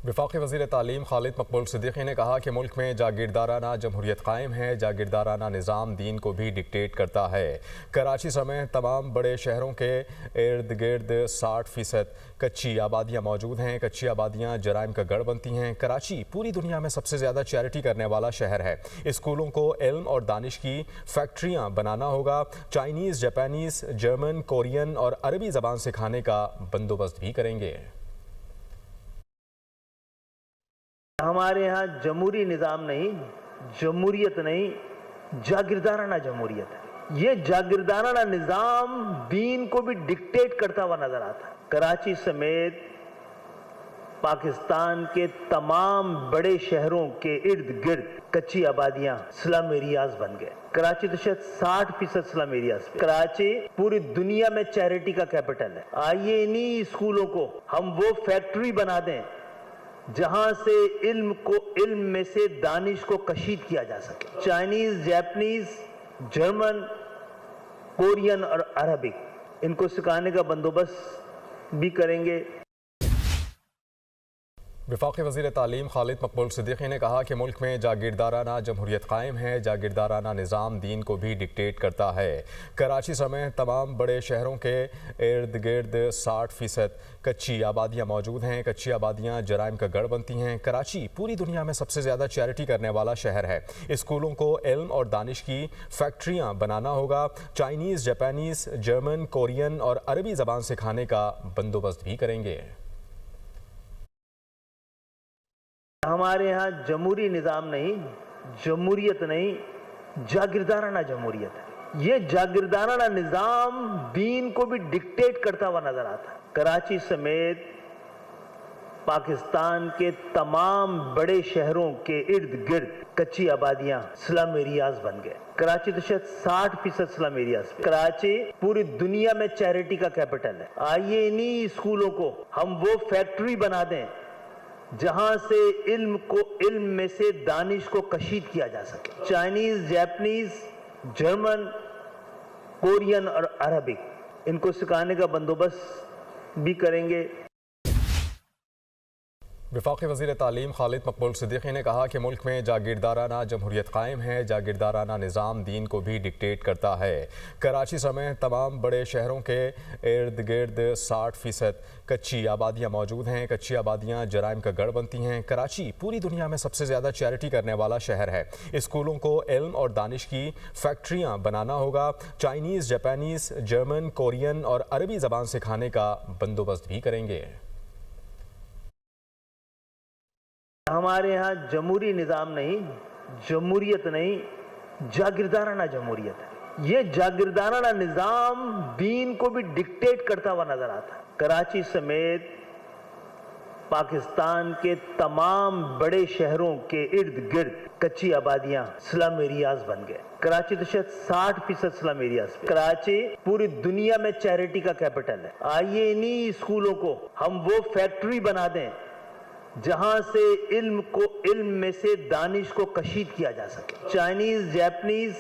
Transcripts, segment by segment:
वफाकी वज़ीर तालीम खालिद मकबूल सिद्दीकी ने कहा कि मुल्क में जागीरदाराना जमहूरियत कायम है। जागीरदाराना निज़ाम दीन को भी डिक्टेट करता है। कराची समेत तमाम बड़े शहरों के इर्द गिर्द 60% कच्ची आबादियाँ मौजूद हैं। कच्ची आबादियाँ जराइम का गढ़ बनती हैं। कराची पूरी दुनिया में सबसे ज़्यादा चैरिटी करने वाला शहर है। स्कूलों को इल्म और दानिश की फैक्ट्रियाँ बनाना होगा। चाइनीज़, जापानीज़, जर्मन, कोरियन और अरबी ज़बान सिखाने का बंदोबस्त भी करेंगे। हमारे यहाँ जमहूरी निज़ाम नहीं, जमहूरियत नहीं, जागीरदाराना जमहूरियत है। ये जागीरदाराना निज़ाम दीन को भी डिक्टेट करता हुआ नजर आता है। कराची समेत पाकिस्तान के तमाम बड़े शहरों के इर्द गिर्द कच्ची आबादियां स्लम एरियाज बन गए। कराची तो शायद 60% स्लम एरियाज पे। कराची पूरी दुनिया में चैरिटी का कैपिटल है। आइए इन्हीं स्कूलों को हम वो फैक्ट्री बना दें जहां से इल्म में से दानिश को कशीद किया जा सके। चाइनीज, जापानीज, जर्मन, कोरियन और अरबिक इनको सिखाने का बंदोबस्त भी करेंगे। वफाकी वज़ीर तालीम खालिद मकबूल सिद्दीकी ने कहा कि मुल्क में जागीरदाराना जमहूरियत कायम है। जागीरदाराना निज़ाम दीन को भी डिक्टेट करता है। कराची समेत तमाम बड़े शहरों के इर्द गिर्द 60% कच्ची आबादियाँ मौजूद हैं। कच्ची आबादियाँ जराइम का गढ़ बनती हैं। कराची पूरी दुनिया में सबसे ज़्यादा चैरिटी करने वाला शहर है। स्कूलों को इल्म और दानिश की फैक्ट्रियाँ बनाना होगा। चाइनीज़, जापानीज़, जर्मन, कोरियन और अरबी ज़बान सिखाने का बंदोबस्त भी करेंगे। हमारे यहाँ जमहूरी निज़ाम नहीं, जमहूरियत नहीं, जागीरदाराना जमहूरियत है। ये जागीरदाराना निज़ाम दीन को भी डिक्टेट करता हुआ नजर आता है। कराची समेत पाकिस्तान के तमाम बड़े शहरों के इर्द गिर्द कच्ची आबादियां स्लम एरियाज बन गए। कराची तो शायद 60% स्लम एरियाज पे। कराची पूरी दुनिया में चैरिटी का कैपिटल है। आइए इन्हीं स्कूलों को हम वो फैक्ट्री बना दें जहां से इल्म में से दानिश को कशीद किया जा सके। चाइनीज, जापानीज, जर्मन, कोरियन और अरबिक इनको सिखाने का बंदोबस्त भी करेंगे। वफाकी वज़ीर तालीम खालिद मकबूल सिद्दीकी ने कहा कि मुल्क में जागीरदाराना जमहूरियत कायम है। जागीरदाराना निज़ाम दीन को भी डिक्टेट करता है। कराची समेत तमाम बड़े शहरों के इर्द गिर्द 60% कच्ची आबादियाँ मौजूद हैं। कच्ची आबादियाँ जराइम का गढ़ बनती हैं। कराची पूरी दुनिया में सबसे ज़्यादा चैरिटी करने वाला शहर है। स्कूलों को इल्म और दानिश की फैक्ट्रियाँ बनाना होगा। चाइनीज़, जापानीज़, जर्मन, कोरियन और अरबी ज़बान सिखाने का बंदोबस्त भी करेंगे। हमारे यहाँ जमहूरी निज़ाम नहीं, जमहूरियत नहीं, जागीरदाराना जमहूरियत है। ये जागीरदाराना निज़ाम दीन को भी डिक्टेट करता हुआ नजर आता है। कराची समेत पाकिस्तान के तमाम बड़े शहरों के इर्द गिर्द कच्ची आबादियां स्लम एरियाज बन गए। कराची तो शायद 60% स्लम एरियाज पे। कराची पूरी दुनिया में चैरिटी का कैपिटल है। आइए इन्हीं स्कूलों को हम वो फैक्ट्री बना दें जहां से इल्म में से दानिश को कशीद किया जा सके। चाइनीज, जापानीज,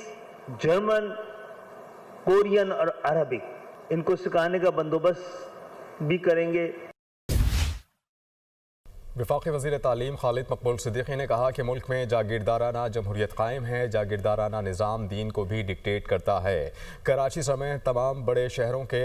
जर्मन, कोरियन और अरबिक इनको सिखाने का बंदोबस्त भी करेंगे। वफाकी वज़ीर तालीम खालिद मकबूल सिद्दीकी ने कहा कि मुल्क में जागीरदाराना जमहूरियत कायम है। जागीरदाराना निज़ाम दीन को भी डिक्टेट करता है। कराची समेत तमाम बड़े शहरों के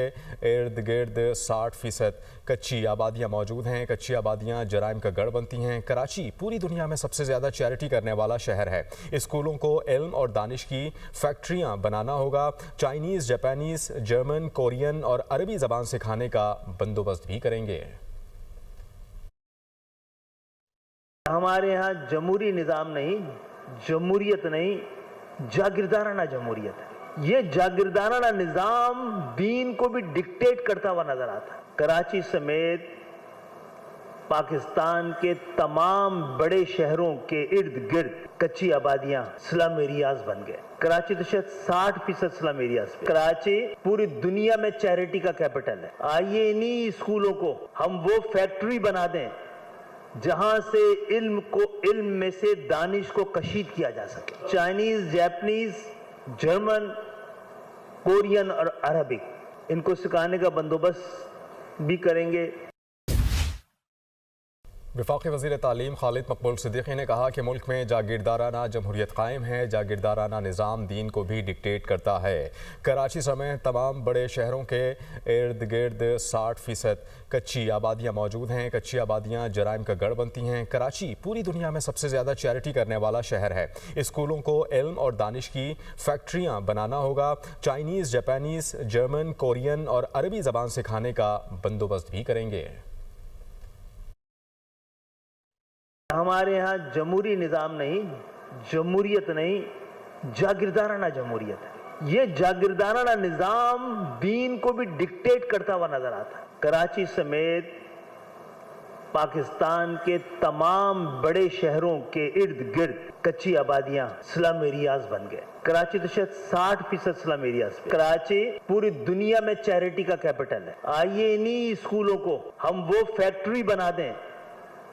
इर्द गिर्द 60% कच्ची आबादियाँ मौजूद हैं। कच्ची आबादियाँ जराइम का गढ़ बनती हैं। कराची पूरी दुनिया में सबसे ज़्यादा चैरिटी करने वाला शहर है। स्कूलों को इल्म और दानिश की फैक्ट्रियाँ बनाना होगा। चाइनीज़, जापानीज़, जर्मन, कोरियन और अरबी ज़बान सिखाने का बंदोबस्त भी करेंगे। हमारे यहाँ जमहूरी निज़ाम नहीं, जमहूरियत नहीं, जागीरदाराना जमहूरियत है। ये जागीरदाराना निज़ाम दीन को भी डिक्टेट करता हुआ नजर आता है। कराची समेत पाकिस्तान के तमाम बड़े शहरों के इर्द गिर्द कच्ची आबादियां स्लम एरियाज बन गए। कराची तो शायद 60% स्लम एरियाज पे। कराची पूरी दुनिया में चैरिटी का कैपिटल है। आइए इन्हीं स्कूलों को हम वो फैक्ट्री बना दें जहां से इल्म में से दानिश को कशीद किया जा सके। चाइनीज, जापानीज, जर्मन, कोरियन और अरबिक इनको सिखाने का बंदोबस्त भी करेंगे। वफाकी वज़ीर तालीम खालिद मकबूल सिद्दीकी ने कहा कि मुल्क में जागीरदाराना जमहूरियत कायम है। जागीरदाराना निज़ाम दीन को भी डिक्टेट करता है। कराची समेत तमाम बड़े शहरों के इर्द गिर्द 60% कच्ची आबादियाँ मौजूद हैं। कच्ची आबादियाँ जराइम का गढ़ बनती हैं। कराची पूरी दुनिया में सबसे ज़्यादा चैरिटी करने वाला शहर है। स्कूलों को इल्म और दानिश की फैक्ट्रियाँ बनाना होगा। चाइनीज़, जापानीज़, जर्मन, कोरियन और अरबी ज़बान सिखाने का बंदोबस्त भी करेंगे। हमारे यहाँ जमहूरी निज़ाम नहीं, जमहूरियत नहीं, जागीरदाराना जमहूरियत है। ये जागीरदाराना निज़ाम दीन को भी डिक्टेट करता हुआ नजर आता है। कराची समेत पाकिस्तान के तमाम बड़े शहरों के इर्द गिर्द कच्ची आबादियां स्लम एरियाज बन गए। कराची तो शायद 60% स्लम एरियाज। कराची पूरी दुनिया में चैरिटी का कैपिटल है। आइए इन्हीं स्कूलों को हम वो फैक्ट्री बना दें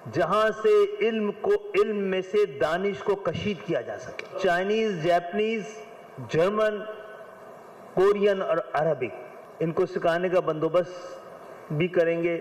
जहां से इल्म में से दानिश को कशीद किया जा सके। चाइनीज, जापानीज, जर्मन, कोरियन और अरबिक इनको सिखाने का बंदोबस्त भी करेंगे।